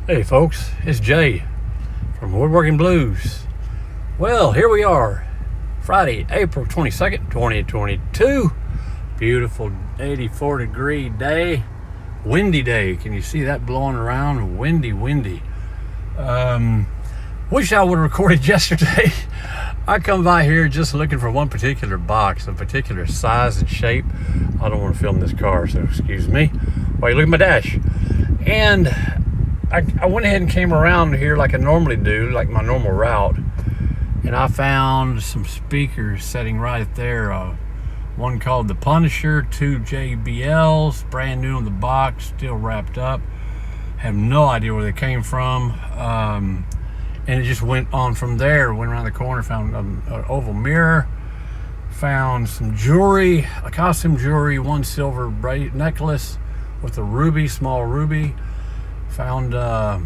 Hey folks, it's Jay from Woodworking Blues. Well, here we are, Friday, April 22nd, 2022. Beautiful 84 degree day, windy day. Can you see that blowing around? Windy. Wish I would have recorded yesterday. I come by here just looking for one particular box, a particular size and shape. I don't want to film this car, so excuse me while you look at my dash. And I went ahead and came around here like I normally do, like my normal route, and I found some speakers sitting right there. One called the Punisher, two JBLs, brand new in the box, still wrapped up. Have no idea where they came from, and it just went on from there. Went around the corner, found an oval mirror, found some jewelry, a costume jewelry, one silver necklace with a ruby, small ruby. Found a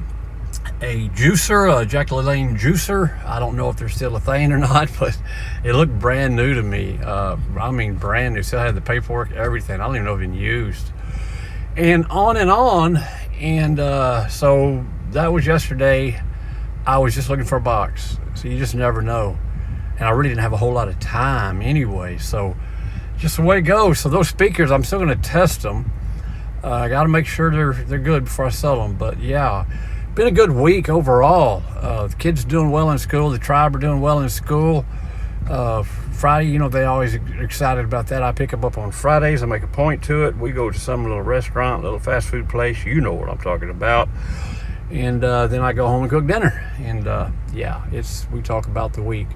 juicer, a Jack LaLanne juicer. I don't know if they're still a thing or not, but it looked brand new to me. I mean, brand new. Still had the paperwork, everything. I don't even know if it's been used. And on. And so that was yesterday. I was just looking for a box. So you just never know. And I really didn't have a whole lot of time anyway. So just the way it goes. So those speakers, I'm still going to test them. I got to make sure they're good before I sell them. But yeah, been a good week overall. The kids doing well in school. The tribe are doing well in school. Friday, you know, they always excited about that. I pick them up on Fridays. I make a point to it. We go to some little restaurant, little fast food place. You know what I'm talking about. And then I go home and cook dinner. And yeah, we talk about the week.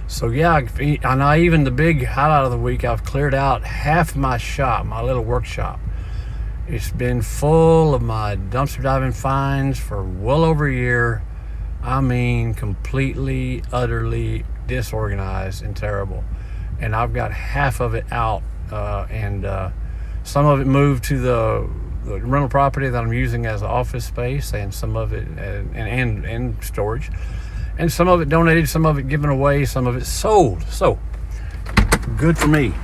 So yeah, and even the big highlight of the week, I've cleared out half my shop, my little workshop. It's been full of my dumpster diving finds for well over a year. I mean, completely, utterly disorganized and terrible. And I've got half of it out, and some of it moved to the rental property that I'm using as office space, and some of it and storage, and some of it donated, some of it given away, some of it sold. So good for me.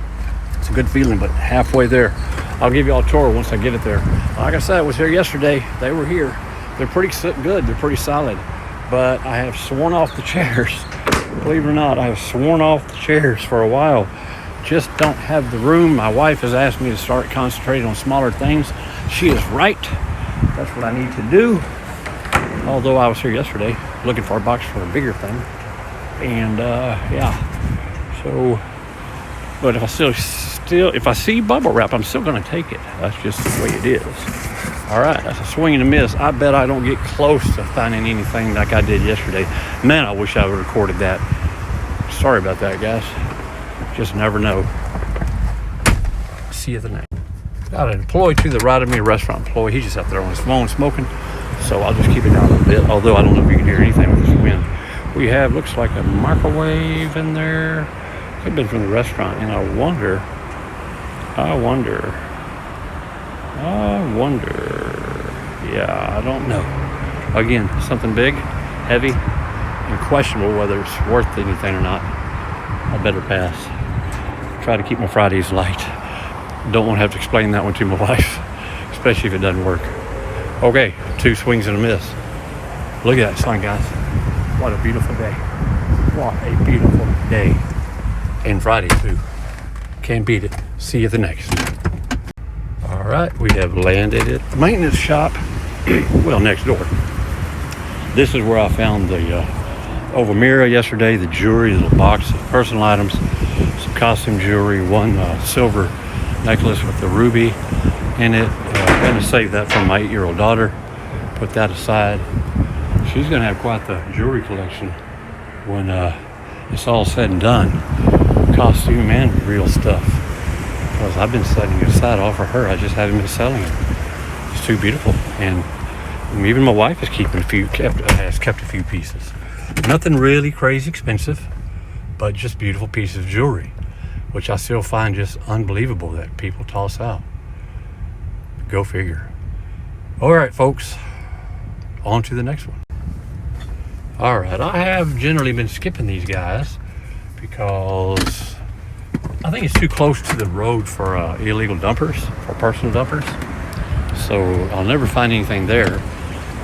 It's a good feeling, but halfway there. I'll give you all a tour once I get it there. Like I said, I was here yesterday. They were here. They're pretty good. They're pretty solid. But I have sworn off the chairs. Believe it or not, I have sworn off the chairs for a while. Just don't have the room. My wife has asked me to start concentrating on smaller things. She is right. That's what I need to do. Although I was here yesterday looking for a box for a bigger thing. And yeah. So, but if I see bubble wrap, I'm still going to take it. That's just the way it is. All right, that's a swing and a miss. I bet I don't get close to finding anything like I did yesterday. Man, I wish I would have recorded that. Sorry about that, guys. Just never know. See you at the next. Got an employee to the right of me, a restaurant employee. He's just out there on his phone smoking. So I'll just keep it down a little bit, although I don't know if you can hear anything with this wind. We have, looks like a microwave in there. Could have been from the restaurant, and I wonder, yeah, I don't know. Again, something big, heavy, and questionable whether it's worth anything or not. I better pass. Try to keep my Fridays light. Don't want to have to explain that one to my wife, especially if it doesn't work. Okay, 2 swings and a miss. Look at that sun, guys. What a beautiful day. What a beautiful day. And Friday, too. Can't beat it. See you at the next. All right, we have landed at the maintenance shop. Well, next door. This is where I found the oval mirror yesterday, the jewelry, the little box of personal items, some costume jewelry, one silver necklace with the ruby in it. I'm going to save that for my 8-year-old daughter. Put that aside. She's going to have quite the jewelry collection when it's all said and done. Costume and real stuff. Because I've been setting it aside all for her. I just haven't been selling it. It's too beautiful. And even my wife is has kept a few pieces. Nothing really crazy expensive, but just beautiful pieces of jewelry, which I still find just unbelievable that people toss out. Go figure. All right, folks, on to the next one. All right, I have generally been skipping these guys because I think it's too close to the road for illegal dumpers, for personal dumpers. So I'll never find anything there.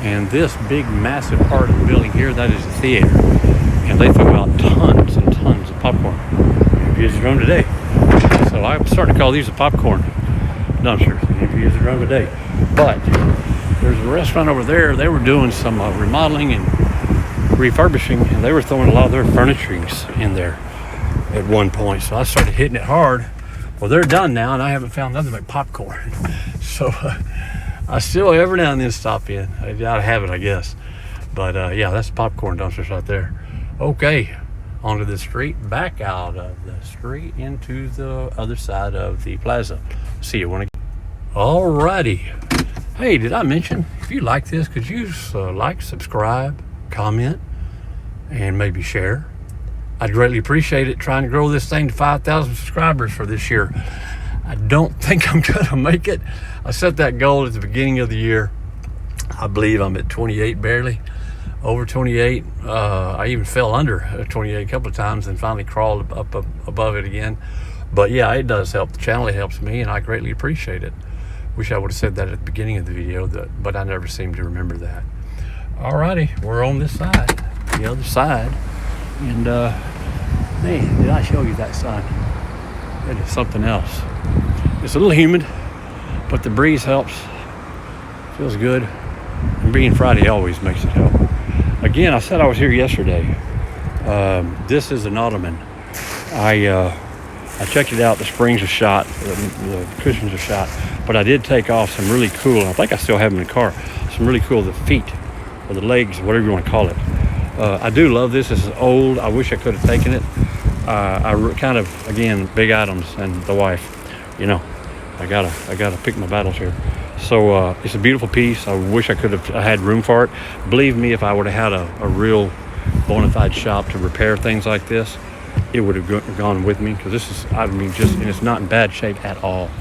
And this big, massive part of the building here, that is the theater. And they throw out tons and tons of popcorn. If you use the drum today. So I'm starting to call these a popcorn dumpsters. If you use the drum today. But there's a restaurant over there. They were doing some remodeling and refurbishing, and they were throwing a lot of their furnishings in there at one point. So I started hitting it hard. Well, they're done now, and I haven't found nothing but popcorn. So I still every now and then stop in. I gotta have it, I guess. But yeah, that's popcorn dumpsters right there. Okay, onto the street, back out of the street into the other side of the plaza. See you when I get. Alrighty. Hey, did I mention, if you like this, could you like, subscribe, comment, and maybe share? I'd greatly appreciate it, trying to grow this thing to 5,000 subscribers for this year. I don't think I'm gonna make it. I set that goal at the beginning of the year. I believe I'm at 28 barely, over 28. I even fell under 28 a couple of times and finally crawled up above it again. But yeah, it does help the channel. It helps me, and I greatly appreciate it. Wish I would have said that at the beginning of the video, but I never seem to remember that. Alrighty, we're on this side, the other side. And man, did I show you that sun? It is something else. It's a little humid, but the breeze helps. Feels good. And being Friday always makes it help. Again, I said I was here yesterday. This is an ottoman. I checked it out. The springs are shot. The cushions are shot. But I did take off some really cool, I think I still have them in the car, some really cool, the feet or the legs, whatever you want to call it. I do love this. This is old. I wish I could have taken it. I kind of, again, big items and the wife, you know, I gotta pick my battles here. So it's a beautiful piece. I wish I could have had room for it. Believe me, if I would have had a real bona fide shop to repair things like this, it would have gone with me, because this is, I mean, just, and it's not in bad shape at all.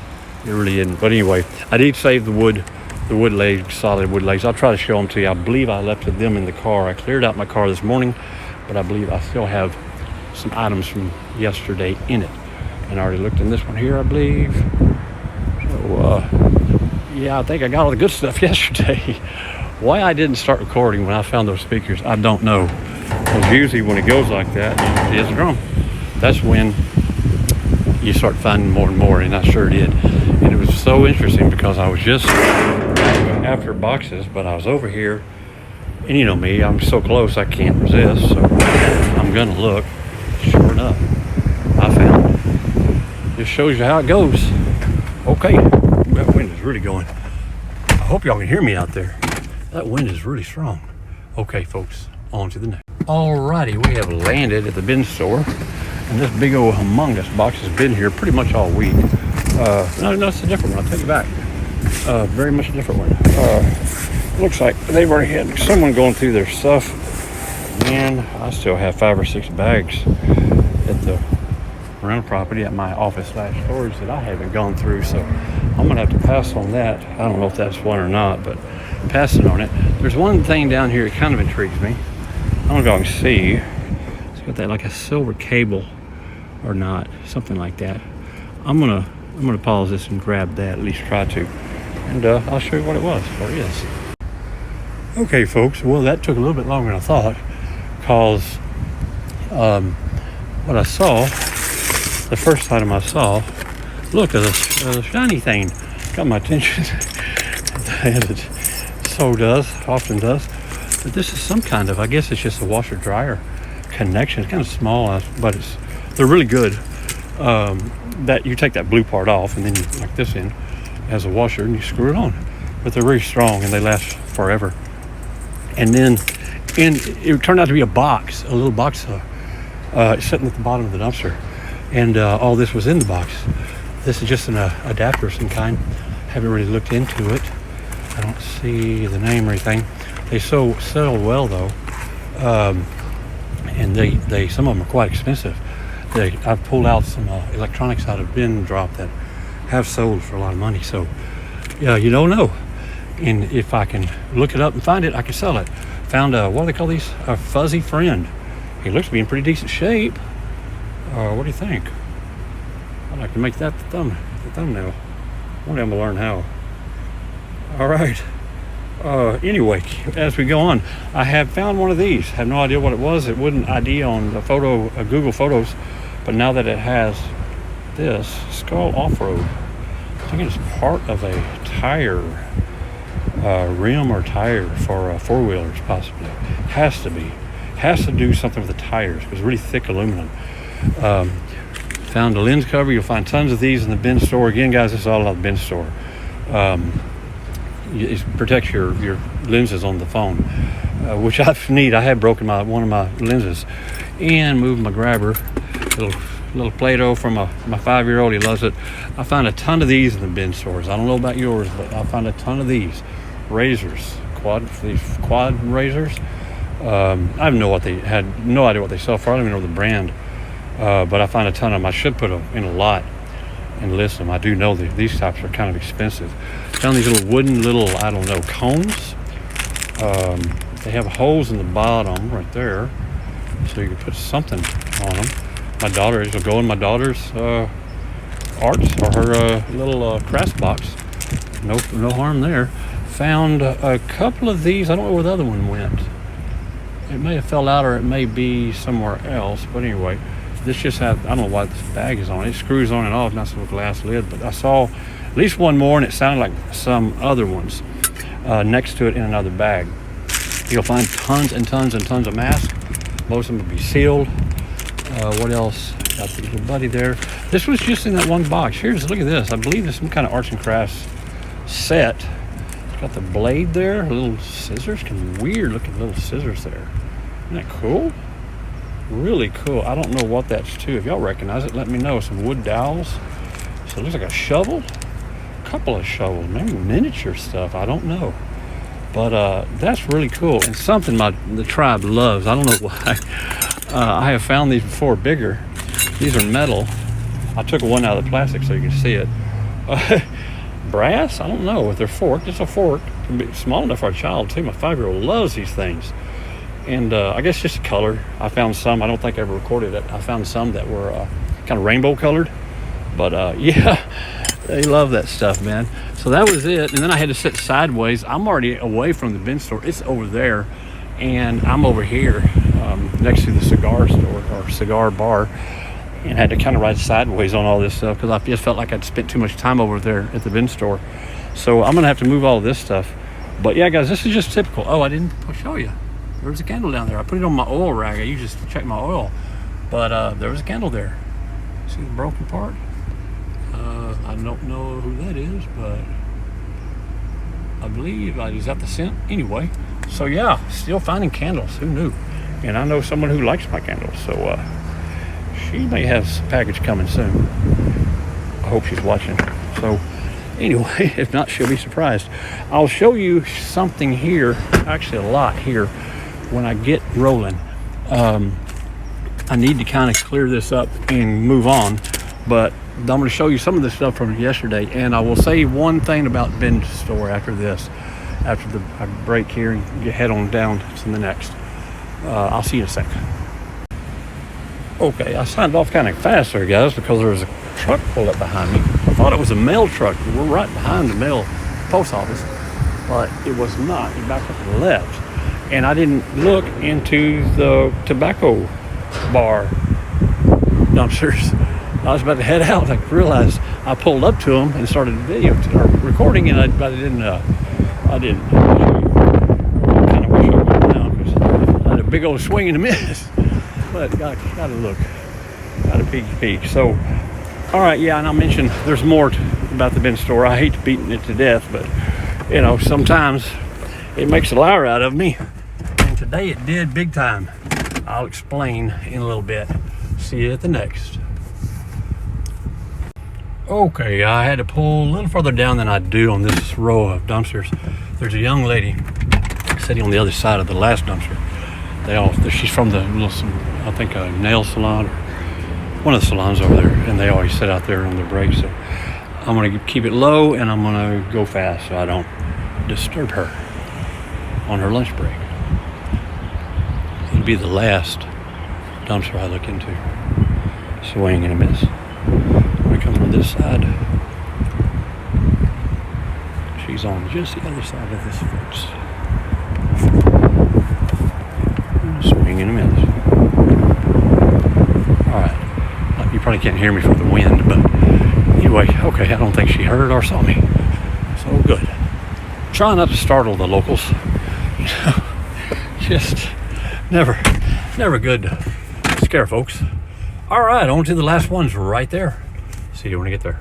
It really isn't. But anyway, I did save the wood legs, solid wood legs. I'll try to show them to you. I believe I left them in the car. I cleared out my car this morning, but I believe I still have some items from yesterday in it. And I already looked in this one here, I believe. So, yeah, I think I got all the good stuff yesterday. Why I didn't start recording when I found those speakers, I don't know. Because usually when it goes like that, it is a drum. That's when you start finding more and more, and I sure did. And it was so interesting because I was just after boxes, but I was over here, and you know me, I'm so close I can't resist, so I'm gonna look. Sure enough, I found it. Just shows you how it goes. Okay, that wind is really going. I hope y'all can hear me out there. That wind is really strong. Okay, folks, on to the next. Alrighty, we have landed at the bin store, and this big old humongous box has been here pretty much all week. No, it's a different one. I'll take it back. Very much a different one. Looks like they've already had someone going through their stuff. Man, I still have 5 or 6 bags at the rental property at my office/storage that I haven't gone through, so I'm gonna have to pass on that. I don't know if that's one or not, but passing on it. There's one thing down here that kind of intrigues me. I don't know if I can see. It's got that like a silver cable or not, something like that. I'm gonna pause this and grab that, at least try to, and I'll show you what it was or is. Okay, folks. Well, that took a little bit longer than I thought, because what I saw, the first item I saw, look at this shiny thing, got my attention. As it so does, often does. But this is some kind of, I guess it's just a washer dryer connection. It's kind of small, but they're really good. That you take that blue part off, and then you plug this in as a washer, and you screw it on. But they're really strong, and they last forever. And then, it turned out to be a little box, sitting at the bottom of the dumpster, and all this was in the box. This is just an adapter of some kind. Haven't really looked into it. I don't see the name or anything. They sell well though, and they some of them are quite expensive. I've pulled out some electronics out of bin drop that have sold for a lot of money. So yeah, you don't know. And if I can look it up and find it, I can sell it. Found what do they call these? A fuzzy friend. He looks to be in pretty decent shape. What do you think? I'd like to make that the thumbnail. One day I'm gonna learn how. All right, Anyway, as we go on, I have found one of these. Have no idea what it was. It wouldn't ID on the photo, Google Photos, but now that it has this Skull Off-Road, I think it's part of a tire, rim or tire for four-wheelers, possibly. Has to be. Has to do something with the tires because it's really thick aluminum. Found a lens cover. You'll find tons of these in the bin store. Again, guys, this is all about the bin store. It protects your lenses on the phone, which I need. I had broken one of my lenses and moved my grabber, little Play-Doh from my 5-year-old. He loves it. I found a ton of these in the bin stores. I don't know about yours, but I found a ton of these razors, these quad razors. I have no idea what they sell for. I don't even know the brand, but I found a ton of them. I should put them in a lot and list them. I do know that these types are kind of expensive. Found these little wooden I don't know, cones. They have holes in the bottom right there, so you can put something on them. It'll go in my daughter's arts or her little crafts box. No harm there. Found a couple of these. I don't know where the other one went. It may have fell out or it may be somewhere else, but anyway, this just I don't know why this bag is on. It screws on and off, not some glass lid, but I saw at least one more and it sounded like some other ones next to it in another bag. You'll find tons and tons and tons of masks. Most of them will be sealed. What else? Got the little buddy there. This was just in that one box. Look at this. I believe it's some kind of arts and crafts set. It's got the blade there, little scissors, weird looking little scissors there. Isn't that cool? Really cool. I don't know what that's to. If y'all recognize it, let me know. Some wood dowels. So it looks like a shovel. A couple of shovels, maybe miniature stuff. I don't know. But that's really cool and something the tribe loves. I don't know why. I have found these before, bigger. These are metal. I took one out of the plastic so you can see it. Brass? I don't know if they're forked. It's a fork. It can be small enough for a child too. My 5-year-old loves these things. And I guess just color. I found some. I don't think I ever recorded it. I found some that were kind of rainbow colored. But yeah, they love that stuff, man. So that was it. And then I had to sit sideways. I'm already away from the bin store. It's over there. And I'm over here next to the cigar store or cigar bar, and had to kind of ride sideways on all this stuff because I just felt like I'd spent too much time over there at the bin store. So I'm gonna have to move all of this stuff. But yeah, guys, this is just typical. Oh, I didn't show you. There was a candle down there. I put it on my oil rag. I usually just check my oil, but there was a candle there. See the broken part? I don't know who that is, but I believe is that the scent anyway. So yeah, still finding candles. Who knew? And I know someone who likes my candles, so she may have some package coming soon. I hope she's watching. So anyway, if not, she'll be surprised. I'll show you something here, actually a lot here, when I get rolling. I need to kind of clear this up and move on, but I'm going to show you some of the stuff from yesterday, and I will say one thing about the bin store after this. After the break here and head on down to the next. I'll see you in a sec. Okay, I signed off kind of fast there, guys, because there was a truck pulled up behind me. I thought it was a mail truck. We're right behind the mail post office, but it was not. It backed up to the left. And I didn't look into the tobacco bar dumpsters. I was about to head out. I realized I pulled up to them and started recording, and but I didn't. I didn't. I kind of wish I would now because I had a big old swing and a miss. But gotta look, gotta peek. So, all right, yeah, and I mentioned there's more about the bin store. I hate beating it to death, but you know, sometimes it makes a liar out of me. And today it did big time. I'll explain in a little bit. See you at the next. Okay, I had to pull a little further down than I do on this row of dumpsters. There's a young lady sitting on the other side of the last dumpster. She's from the I think a nail salon or one of the salons over there, and they always sit out there on their break. So I'm gonna keep it low and I'm gonna go fast so I don't disturb her on her lunch break. It'll be the last dumpster I look into. Swing and a miss. Come from this side. She she's on just the other side of this fence. Swing and a miss. Alright. You probably can't hear me from the wind, but anyway, okay, I don't think she heard or saw me. So good. Try not to startle the locals. Just never good to scare folks. Alright, on to the last ones right there. See you when I get there.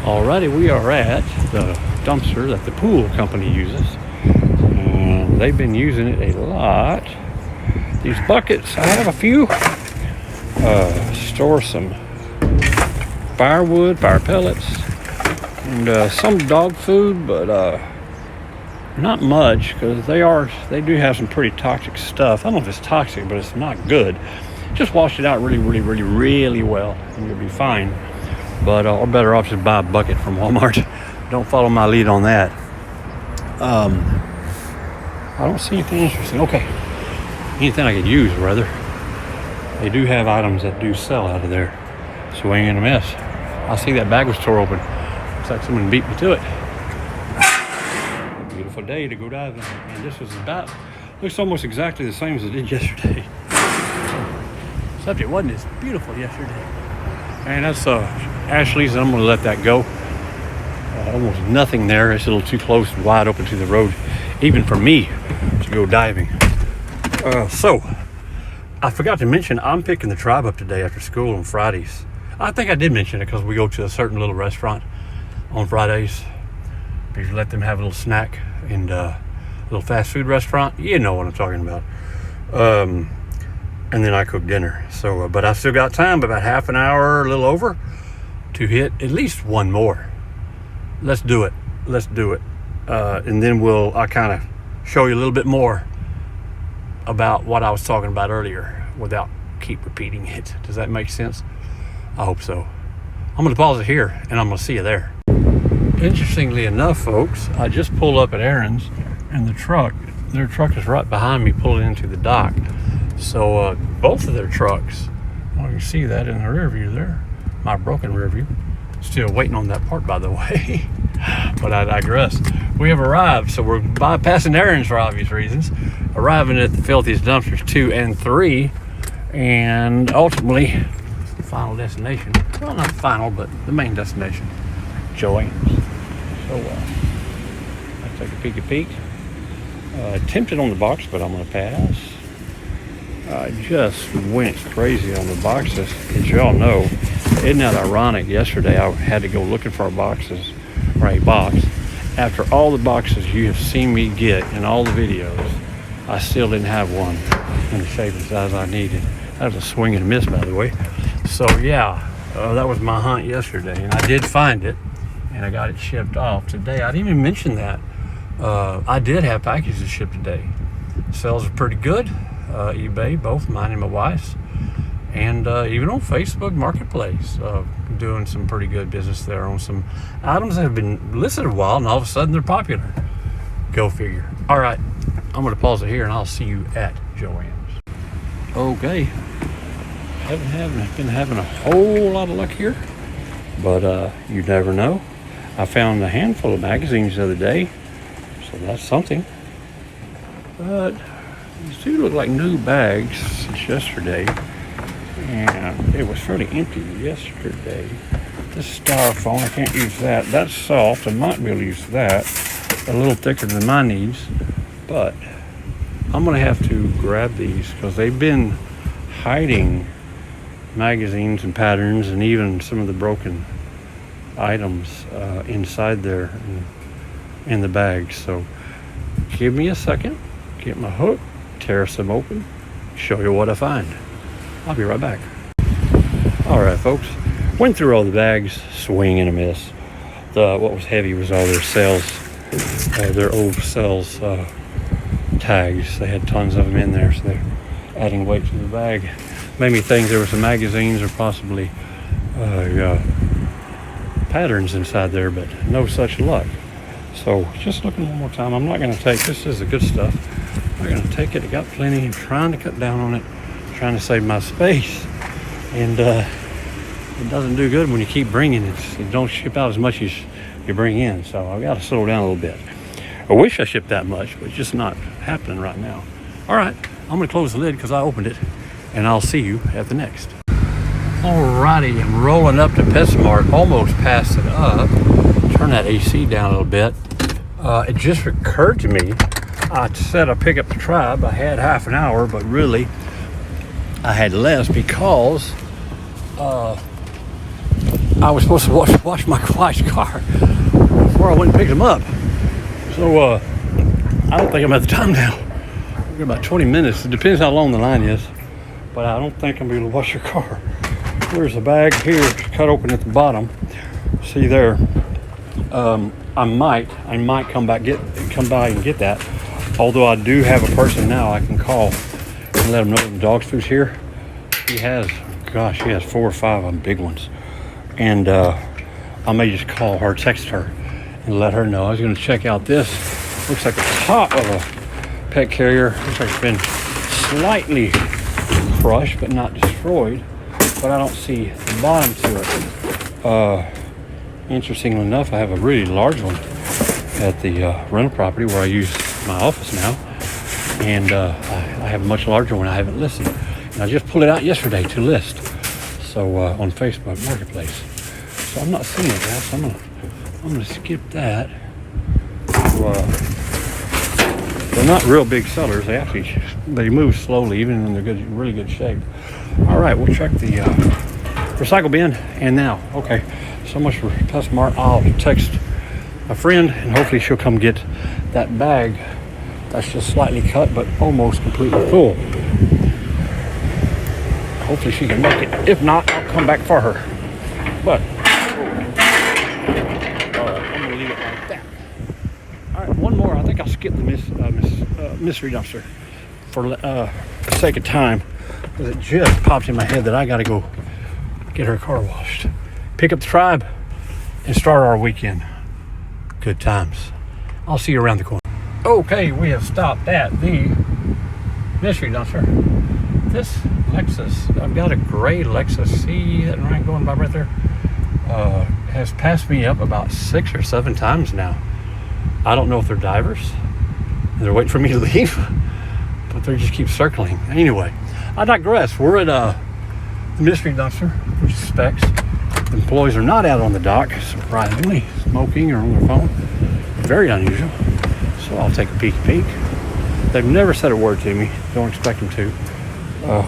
Alrighty, we are at the dumpster that the pool company uses. And they've been using it a lot. These buckets, I have a few. Store some firewood, fire pellets, and some dog food, but not much, because they do have some pretty toxic stuff. I don't know if it's toxic, but it's not good. Just wash it out really well, and you'll be fine. But or better off just buy a bucket from Walmart. Don't follow my lead on that. I don't see anything interesting. Okay, anything I could use, rather. They do have items that do sell out of there. Swing and a miss. I see that bag was tore open. Looks like someone beat me to it. Beautiful day to go diving, and this was looks almost exactly the same as it did yesterday. Subject wasn't as beautiful yesterday. And that's Ashley's, and I'm going to let that go. Almost nothing there. It's a little too close and wide open to the road, even for me to go diving. So, I forgot to mention, I'm picking the tribe up today after school on Fridays. I think I did mention it because we go to a certain little restaurant on Fridays. We let them have a little snack and a little fast food restaurant. You know what I'm talking about. And then I cook dinner. So, but I still got time, about half an hour, a little over, to hit at least one more. Let's do it. And then I'll kind of show you a little bit more about what I was talking about earlier without keep repeating it. Does that make sense? I hope so. I'm going to pause it here, and I'm going to see you there. Interestingly enough, folks, I just pulled up at Aaron's, and their truck is right behind me pulling into the dock. So both of their trucks, well, you can see that in the rear view there, my broken rear view. Still waiting on that part, by the way. But I digress. We have arrived, so we're bypassing Aaron's for obvious reasons, arriving at the filthiest dumpsters 2 and 3, and ultimately final destination. Well, not final, but the main destination, Joanne's. So let's take a peek. Tempted on the box, but I'm going to pass. I just went crazy on the boxes, as y'all know. Isn't that ironic? Yesterday I had to go looking for a box. After all the boxes you have seen me get in all the videos, I still didn't have one in the shape and size I needed. That was a swing and a miss, by the way. So yeah, that was my hunt yesterday, and I did find it, and I got it shipped off today. I didn't even mention that. I did have packages shipped today. Sales are pretty good. eBay, both mine and my wife's, and even on Facebook Marketplace, doing some pretty good business there on some items that have been listed a while, and all of a sudden they're popular. Go figure. All right, I'm going to pause it here, and I'll see you at Joanne's. Okay, been having a whole lot of luck here, but you never know. I found a handful of magazines the other day, so that's something. But these do look like new bags since yesterday, and it was fairly empty yesterday. This styrofoam, I can't use that. That's soft. I might be able to use that. A little thicker than my needs, but I'm going to have to grab these because they've been hiding magazines and patterns and even some of the broken items inside there in the bags. So give me a second, get my hook, tear some open, show you what I find. I'll be right back. All right, folks, went through all the bags, swing and a miss. What was heavy was all their sales, their old sales tags. They had tons of them in there, so they're adding weight to the bag. Made me think there were some magazines or possibly patterns inside there, but no such luck. So just looking one more time. I'm not going to take, this is the good stuff. I'm not going to take it. I got plenty. I'm trying to cut down on it, trying to save my space. And it doesn't do good when you keep bringing it. You don't ship out as much as you bring in. So I've got to slow down a little bit. I wish I shipped that much, but it's just not happening right now. All right, I'm gonna close the lid because I opened it, and I'll see you at the next. Alrighty, I'm rolling up to PetSmart, almost passed it up. Turn that AC down a little bit. It just occurred to me, I said I'd pick up the Tribe. I had half an hour, but really I had less because I was supposed to wash my wife's car before I went and picked him up. So I don't think I'm at the time now. We've got about 20 minutes. It depends how long the line is, but I don't think I'm going to wash your car. There's a bag here cut open at the bottom. See there. I might come by and get that. Although I do have a person now I can call and let him know the dog food's here. He has 4 or 5 of them, big ones. And I may just call her, text her, and let her know. I was going to check out this. Looks like the top of a pet carrier. Looks like it's been slightly crushed, but not destroyed. But I don't see the bottom to it. Interestingly enough, I have a really large one at the rental property where I use my office now. And I have a much larger one I haven't listed. And I just pulled it out yesterday to list. So on Facebook Marketplace. So I'm not seeing it, guys. So I'm gonna skip that. They're not real big sellers. They move slowly, even when they're really good shape. All right, we'll check the recycle bin. And now, okay, so much for PetSmart. I'll text a friend, and hopefully she'll come get that bag that's just slightly cut, but almost completely full. Hopefully she can make it. If not, I'll come back for her. But I'm gonna leave it like that. All right, one more. I think I'll skip the mystery dumpster for the sake of time, because it just popped in my head that I got to go get her car washed, pick up the Tribe, and start our weekend. Good times. I'll see you around the corner. Okay, we have stopped at the mystery dumpster. This Lexus, I've got a gray Lexus. See that rank going by right there? Has passed me up about 6 or 7 times now. I don't know if they're divers. They're waiting for me to leave, but they just keep circling. Anyway, I digress. We're at the mystery dumpster, which is Specs. The employees are not out on the dock, surprisingly, smoking or on their phone. Very unusual. So I'll take a peek. They've never said a word to me. Don't expect them to.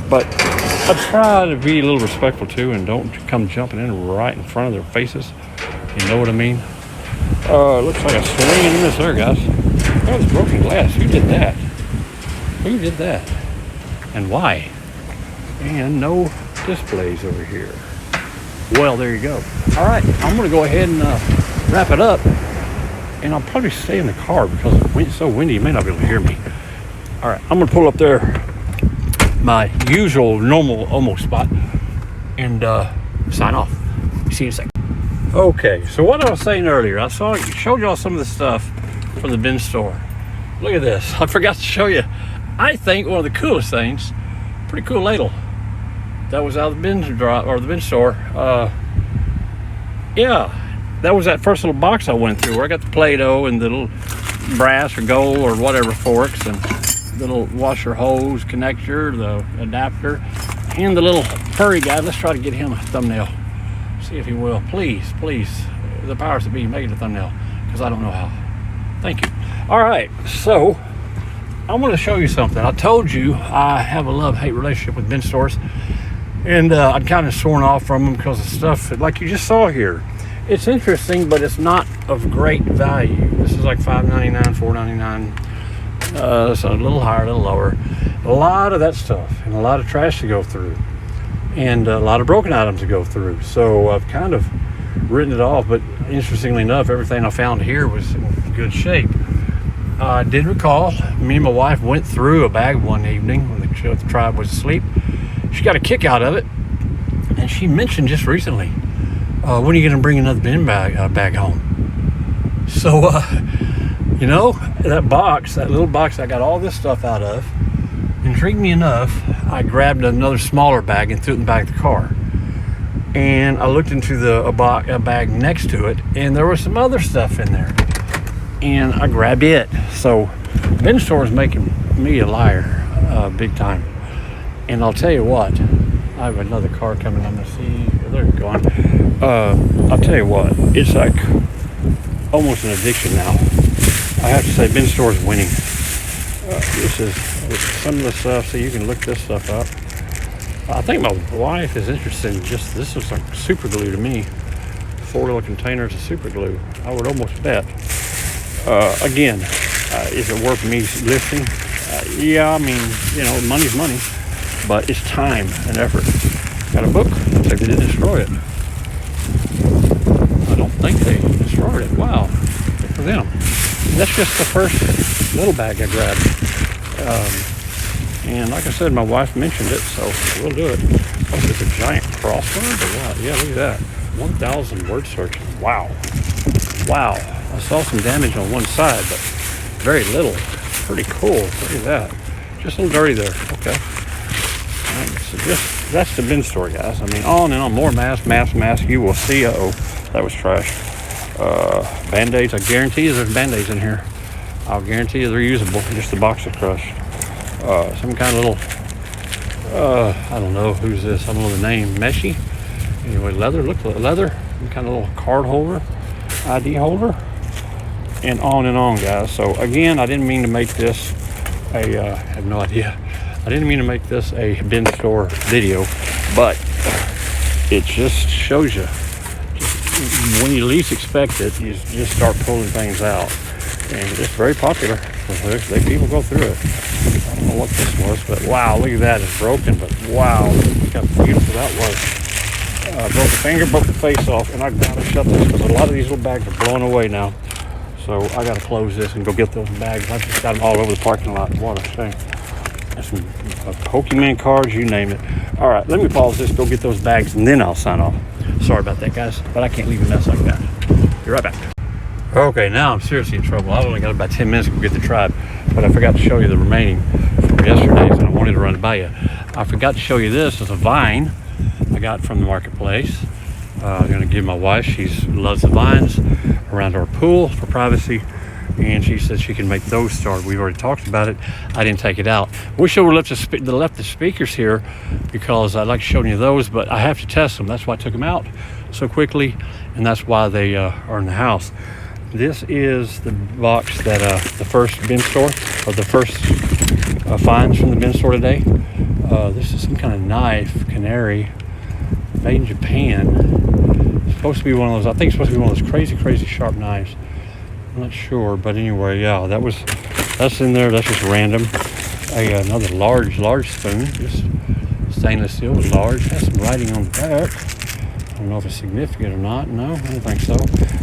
But I try to be a little respectful too, and don't come jumping in right in front of their faces. You know what I mean? Looks like a swing and a miss there, guys. That was broken glass. Who did that? Who did that? And why? And no displays over here. Well, there you go. All right, I'm going to go ahead and wrap it up. And I'll probably stay in the car because it's so windy, you may not be able to hear me. All right, I'm going to pull up there, my usual, normal, almost spot, and sign off. See you in a second. Okay, so what I was saying earlier, I showed y'all some of the stuff from the bin store. Look at this. I forgot to show you. I think one of the coolest things, pretty cool ladle. That was out of the bin store. Yeah. That was that first little box I went through where I got the Play-Doh and the little brass or gold or whatever forks and the little washer hose connector, the adapter, and the little furry guy. Let's try to get him a thumbnail. See if he will. Please, the powers that be, make it a thumbnail, because I don't know how. Thank you. All right, so I'm going to show you something. I told you I have a love-hate relationship with bin stores, and I'd kind of sworn off from them because of stuff like you just saw here. It's interesting, but it's not of great value. This is like $5.99, $4.99. So a little higher, a little lower. A lot of that stuff, and a lot of trash to go through, and a lot of broken items to go through. So I've kind of written it off, but interestingly enough, everything I found here was in good shape. I did recall, me and my wife went through a bag one evening when the Tribe was asleep. She got a kick out of it, and she mentioned just recently, when are you going to bring another bin bag home? So, that little box I got all this stuff out of, intrigued me enough, I grabbed another smaller bag and threw it in the back of the car. and I looked into a bag next to it, and there was some other stuff in there, and I grabbed it. So bin store is making me a liar, big time. And I'll tell you what, I have another car coming. I'm gonna see. They're going. I'll tell you what, it's like almost an addiction now. I have to say, bin store is winning. This is some of the stuff, so you can look this stuff up. I think my wife is interested in just, this looks like super glue to me. 4 little containers of super glue. I would almost bet. Again, is it worth me lifting? Yeah, I mean, you know, money's money, but it's time and effort. Got a book. Looks like they didn't destroy it. I don't think they destroyed it. Wow, good for them. That's just the first little bag I grabbed. And like I said, my wife mentioned it, so we'll do it. Oh, it's a giant crossword or what? Yeah, look at that. 1,000 word search. Wow. Wow. I saw some damage on one side, but very little. Pretty cool. Look at that. Just a little dirty there. Okay. All right, so that's the bin store, guys. I mean, on and on. More masks. You will see. Uh-oh. That was trash. Band-Aids. I guarantee you there's Band-Aids in here. I'll guarantee you they're usable. Just a box of crush. Some kind of little, I don't know who's this. I don't know the name. Meshy. Anyway, leather. Look, leather. Some kind of little card holder, ID holder, and on, guys. So again, I didn't mean to make this a. I have no idea. I didn't mean to make this a bin store video, but it just shows you. Just when you least expect it, you just start pulling things out, and it's very popular. People go through it. I don't know what this was, but wow, look at that. It's broken, but wow, look how beautiful that was. Broke the finger, broke the face off, and I gotta shut this because a lot of these little bags are blowing away now. So I gotta close this and go get those bags. I just got them all over the parking lot. What a shame. That's some Pokemon cards, you name it. All right, let me pause this, go get those bags, and then I'll sign off. Sorry about that, guys, but I can't leave a mess like that. Be right back. Okay, now I'm seriously in trouble. I've only got about 10 minutes to go get the tribe, but I forgot to show you the remaining from yesterday's, and I wanted to run it by you. I forgot to show you this as a vine I got from the marketplace. I'm going to give my wife, she loves the vines around our pool for privacy, and she said she can make those start. We've already talked about it. I didn't take it out. Wish I would have left the speakers here because I like showing you those, but I have to test them. That's why I took them out so quickly, and that's why they are in the house. This is the box that the first bin store, or the first finds from the bin store today. This is some kind of knife, canary, made in Japan. It's supposed to be one of those, I think it's supposed to be one of those crazy sharp knives. I'm not sure, but anyway, yeah, that's in there. That's just random. Another large spoon, just stainless steel, but large. Has some writing on the back. I don't know if it's significant or not. No, I don't think so,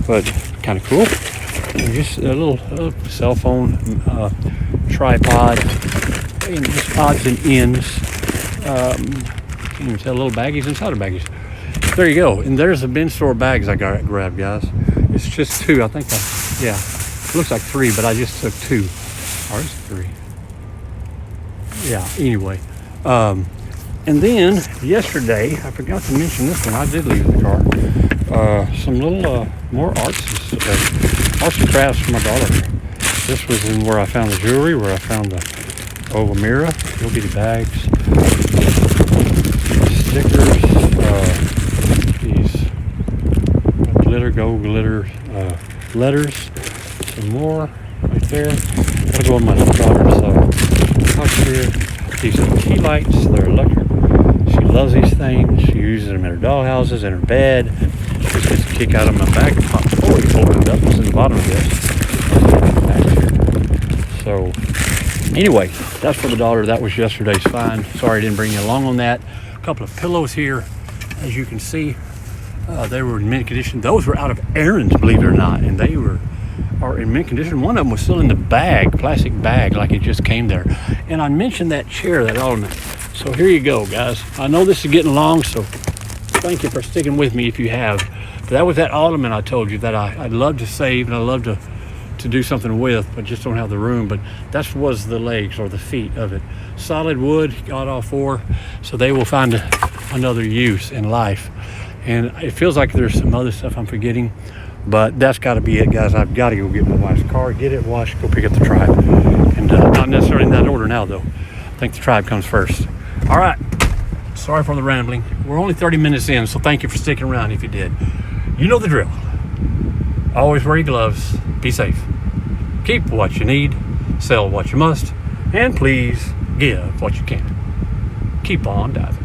but kind of cool. And just a little cell phone tripod, and just odds and ends. Can't even tell little baggies inside of baggies. There you go. And there's the bin store bags I grabbed, guys. It's just 2. I think yeah, it looks like 3, but I just took 2. Or is it 3? Yeah, anyway. And then yesterday, I forgot to mention this one. I did leave the car. Some little more arts and crafts for my daughter. This was in where I found the jewelry, where I found the oval mirror, little bitty bags, stickers, these gold glitter letters, some more right there. Gotta go on my daughter's house here. These are key lights. They're electric. She loves these things. She uses them in her dollhouses, in her bed. She gets a kick out of my back. Oh, you folded it up. It's in the bottom of this. So, anyway, that's for the daughter. That was yesterday's find. Sorry I didn't bring you along on that. A couple of pillows here, as you can see. They were in mint condition. Those were out of Aaron's, believe it or not, and they are in mint condition. One of them was still in the bag, plastic bag, like it just came there. And I mentioned that chair, that ottoman. So here you go, guys. I know this is getting long, so thank you for sticking with me if you have. But that was that ottoman I told you that I'd love to save and I'd love to do something with, but just don't have the room. But that was the legs or the feet of it. Solid wood, got all 4, so they will find another use in life. And it feels like there's some other stuff I'm forgetting, but that's got to be it, guys. I've got to go get my wife's car, get it washed, go pick up the Tribe. And not necessarily in that order now, though. I think the Tribe comes first. All right. Sorry for the rambling. We're only 30 minutes in, so thank you for sticking around if you did. You know the drill. Always wear your gloves. Be safe. Keep what you need. Sell what you must. And please give what you can. Keep on diving.